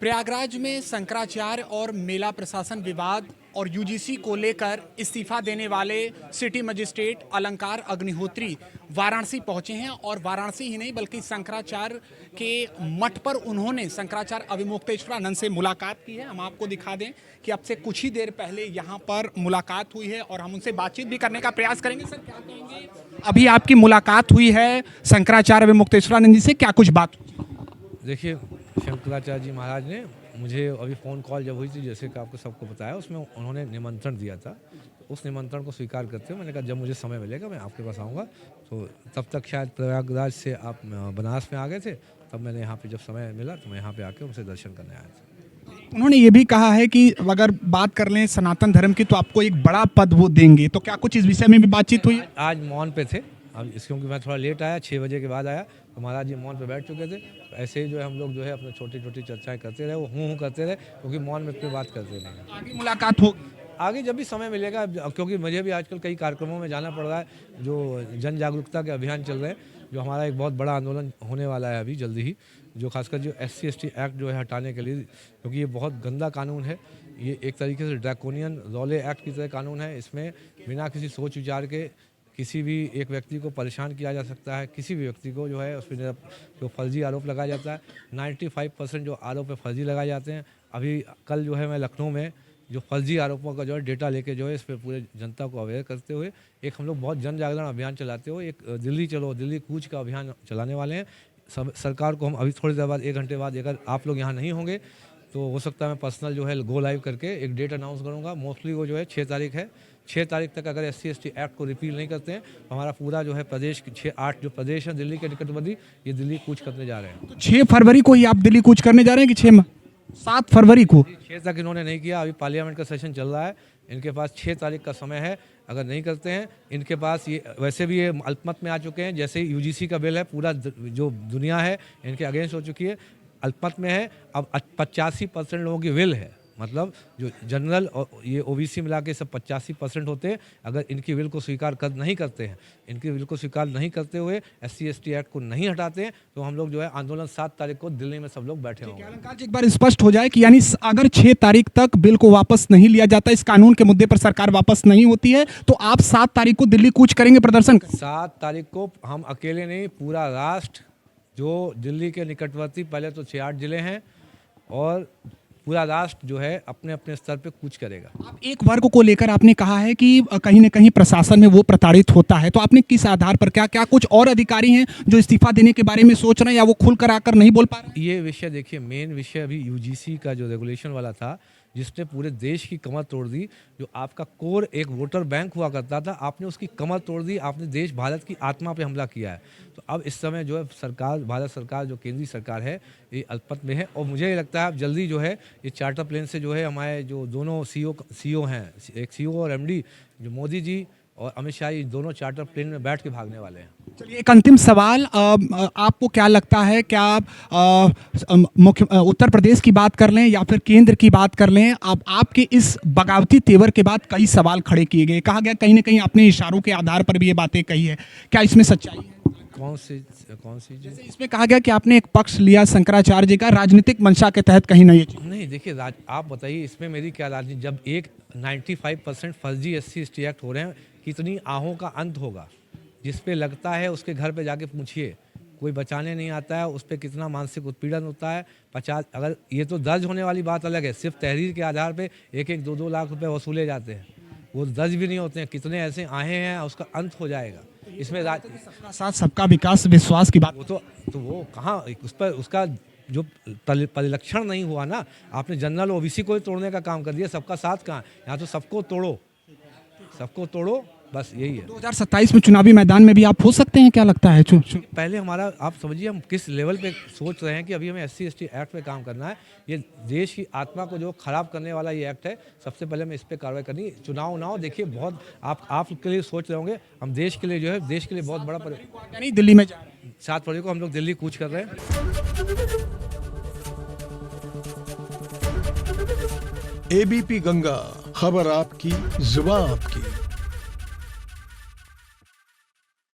प्रयागराज में शंकराचार्य और मेला प्रशासन विवाद और यूजीसी को लेकर इस्तीफा देने वाले सिटी मजिस्ट्रेट अलंकार अग्निहोत्री वाराणसी पहुंचे हैं और वाराणसी ही नहीं बल्कि शंकराचार्य के मठ पर उन्होंने शंकराचार्य अविमुक्तेश्वरानंद से मुलाकात की है। हम आपको दिखा दें कि अब से कुछ ही देर पहले यहां पर मुलाकात हुई है और हम उनसे बातचीत भी करने का प्रयास करेंगे। सर, क्या कहेंगे, अभी आपकी मुलाकात हुई है शंकराचार्य अविमुक्तेश्वरानंद जी से, क्या कुछ बात हुई? देखिए, शंकराचार्य जी महाराज ने मुझे अभी फ़ोन कॉल जब हुई थी, जैसे कि आपको सबको बताया, उसमें उन्होंने निमंत्रण दिया था। तो उस निमंत्रण को स्वीकार करते हुए मैंने कहा जब मुझे समय मिलेगा मैं आपके पास आऊँगा। तो तब तक शायद प्रयागराज से आप बनारस में आ गए थे, तब मैंने यहाँ पे जब समय मिला तो मैं यहाँ पे आके उनसे दर्शन करने आया था। उन्होंने ये भी कहा है कि अगर बात कर लें सनातन धर्म की तो आपको एक बड़ा पद वो देंगे, तो क्या कुछ इस विषय में भी बातचीत हुई? आज मौन पे थे, अब क्योंकि मैं थोड़ा लेट आया, 6 बजे के बाद आया, तो महाराज जी मौन पे बैठ चुके थे। तो ऐसे ही जो है हम लोग जो है अपने छोटी छोटी चर्चाएं करते रहे, वो हूँ करते रहे, क्योंकि मौन में इतनी बात करते नहीं। आगे मुलाकात होगी, आगे जब भी समय मिलेगा, क्योंकि मुझे भी आजकल कई कार्यक्रमों में जाना पड़ रहा है, जो जन जागरूकता के अभियान चल रहे हैं, जो हमारा एक बहुत बड़ा आंदोलन होने वाला है अभी जल्दी ही, जो खासकर जो SC/ST एक्ट जो है हटाने के लिए, क्योंकि ये बहुत गंदा कानून है। ये एक तरीके से ड्रैकोनियन रॉले एक्ट की तरह कानून है। इसमें बिना किसी सोच विचार के किसी भी एक व्यक्ति को परेशान किया जा सकता है, किसी भी व्यक्ति को जो है उस पर जो फर्जी आरोप लगाया जाता है। 95% जो आरोप है फर्जी लगाए जाते हैं। अभी कल जो है मैं लखनऊ में जो फर्जी आरोपों का जो है डेटा लेके जो है इस पर पूरे जनता को अवेयर करते हुए एक हम लोग बहुत जन जागरण अभियान चलाते हुए एक दिल्ली चलो दिल्ली कूच का अभियान चलाने वाले हैं। सब सरकार को हम अभी थोड़ी देर बाद 1 घंटे बाद अगर आप लोग यहाँ नहीं होंगे तो हो सकता है मैं पर्सनल जो है गो लाइव करके एक डेट अनाउंस करूँगा। मोस्टली वो जो है 6 तारीख है। 6 तारीख तक अगर SC/ST एक्ट को रिपील नहीं करते हैं तो हमारा पूरा जो है प्रदेश 6-8 जो प्रदेश है दिल्ली के निकटवर्ती, ये दिल्ली कूच करने जा रहे हैं। तो 6 फरवरी को ही आप दिल्ली कूच करने जा रहे हैं कि 7 फरवरी को? 6 तक इन्होंने नहीं किया, अभी पार्लियामेंट का सेशन चल रहा है, इनके पास 6 तारीख का समय है। अगर नहीं करते हैं, इनके पास ये वैसे भी ये अल्पमत में आ चुके हैं। जैसे ही UGC का बिल है, पूरा जो दुनिया है इनके अगेंस्ट हो चुकी है, अल्पमत में है। अब 85% लोगों की विल है, मतलब जो जनरल और ये OBC मिला के सब 85% होते हैं। अगर इनकी विल को स्वीकार नहीं करते हैं, इनकी विल को स्वीकार नहीं करते हुए SC/ST एक्ट को नहीं हटाते हैं, तो हम लोग जो है आंदोलन 7 तारीख को दिल्ली में सब लोग बैठे होंगे। अलंकार जी, एक बार स्पष्ट हो जाए कि यानी अगर 6 तारीख तक बिल को वापस नहीं लिया जाता, इस कानून के मुद्दे पर सरकार वापस नहीं होती है, तो आप 7 तारीख को दिल्ली कूच करेंगे, प्रदर्शन करेंगे? 7 तारीख को हम अकेले नहीं, पूरा राष्ट्र जो दिल्ली के निकटवर्ती पहले तो 6-8 जिले हैं और पूरा राष्ट्र जो है अपने अपने स्तर पे कूच करेगा। आप एक वर्ग को लेकर आपने कहा है कि कहीं न कहीं प्रशासन में वो प्रताड़ित होता है, तो आपने किस आधार पर, क्या कुछ और अधिकारी हैं जो इस्तीफा देने के बारे में सोच रहे हैं या वो खुल कर आकर नहीं बोल पा रहे? ये विषय देखिए, मेन विषय अभी UGC का जो रेगुलेशन वाला था, जिसने पूरे देश की कमर तोड़ दी। जो आपका कोर एक वोटर बैंक हुआ करता था, आपने उसकी कमर तोड़ दी। आपने देश भारत की आत्मा पे हमला किया है। तो अब इस समय जो है सरकार, भारत सरकार जो केंद्रीय सरकार है, ये अल्पमत में है। और मुझे लगता है अब जल्दी जो है ये चार्टर प्लेन से जो है हमारे जो दोनों CEO हैं, एक CEO और MD, जो मोदी जी और अमित शाह जी, दोनों चार्टर प्लेन में बैठ के भागने वाले हैं। चलिए, एक अंतिम सवाल, आपको क्या लगता है, क्या मुख्य उत्तर प्रदेश की बात कर लें या फिर केंद्र की बात कर लें, अब आपके इस बगावती तेवर के बाद कई सवाल खड़े किए गए, कहा गया कहीं ना कहीं आपने इशारों के आधार पर भी ये बातें कही है, क्या इसमें सच्चाई है? कौन सी जैसे इसमें कहा गया कि आपने एक पक्ष लिया शंकराचार्य जी का, राजनीतिक मंशा के तहत कहीं नहीं है? नहीं, देखिए आप बताइए इसमें मेरी क्या राजनीति। जब एक 95% फर्जी SC/ST एक्ट हो रहे हैं, कितनी आहों का अंत होगा। जिस पे लगता है उसके घर पे जाके पूछिए, कोई बचाने नहीं आता है। उस पर कितना मानसिक उत्पीड़न होता है। 50, अगर ये तो दर्ज होने वाली बात अलग है, सिर्फ तहरीर के आधार पे 1-1, 2-2 लाख रुपए वसूले जाते हैं, वो दर्ज भी नहीं होते हैं। कितने ऐसे आए हैं, उसका अंत हो जाएगा। इसमें सबका साथ सबका विकास विश्वास की बात, वो कहाँ उस पर उसका जो परिलक्षण नहीं हुआ ना। आपने जनरल OBC को ही तोड़ने का काम कर दिया, सबका साथ कहाँ? यहाँ तो सबको तोड़ो, बस यही है। 2027 में चुनावी मैदान में भी आप हो सकते हैं, क्या लगता है? पहले हमारा, आप समझिए हम किस लेवल पे सोच रहे हैं कि अभी हमें SC/ST एक्ट पे काम करना है। ये देश की आत्मा को जो खराब करने वाला ये एक्ट है, सबसे पहले हमें इस पे कार्रवाई करनी है। चुनाव देखिए, बहुत आप के लिए सोच रहे होंगे, हम देश के लिए जो है, देश के लिए बहुत बड़ा नहीं, दिल्ली में 7 फरवरी को हम लोग दिल्ली कूच कर रहे हैं। ABP गंगा, खबर आपकी, जुबान आपकी।